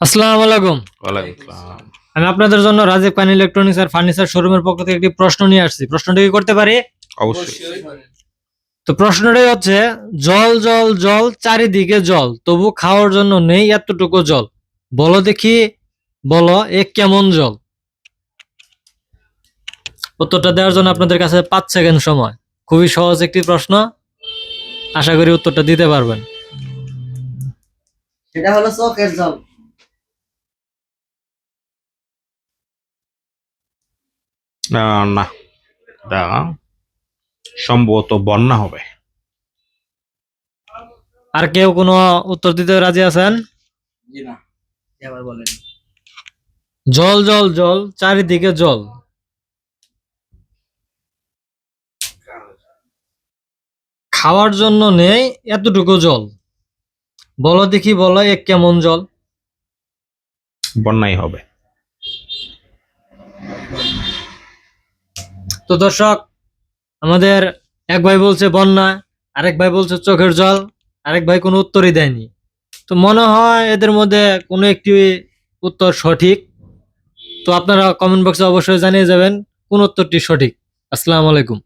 আসসালামু আলাইকুম। ওয়ালাইকুম আসসালাম। আমি আপনাদের জন্য রাজীব খান ইলেকট্রনিক্স আর ফার্নিচার শোরুমের পক্ষ থেকে একটি প্রশ্ন নিয়ে আসছি। প্রশ্নটা কি করতে পারি? অবশ্যই। তো প্রশ্নটাই হচ্ছে, জল জল জল চারিদিকে জল, তবু খাওয়ার জন্য নেই এতটুকু জল। বলো দেখি, বলো এ কেমন জল? উত্তরটা দেওয়ার জন্য আপনাদের কাছে 5 সেকেন্ড সময়। খুবই সহজ একটি প্রশ্ন, আশা করি উত্তরটা দিতে পারবেন। সেটা হলো চোখের জল। না, এটা সম্ভবত বন্যা হবে। আর কেউ কোনো উত্তর দিতে রাজি আছেন? জি না, আবার বলেন। জল জল জল চারিদিকে জল, খাওয়ার জন্য নেই এতটুকু জল। বলো দেখি, বলো এ কেমন জল? বন্যাই হবে। তো দর্শক, আমাদের এক ভাই বলছে বন্যা, আরেক ভাই বলছে চোখের জল, আরেক ভাই কোনো উত্তরই দেয়নি। তো মনে হয় এদের মধ্যে কোনো একটি উত্তর সঠিক। তো আপনারা কমেন্ট বক্সে অবশ্যই জানিয়ে যাবেন কোন উত্তরটি সঠিক। আসসালামু আলাইকুম।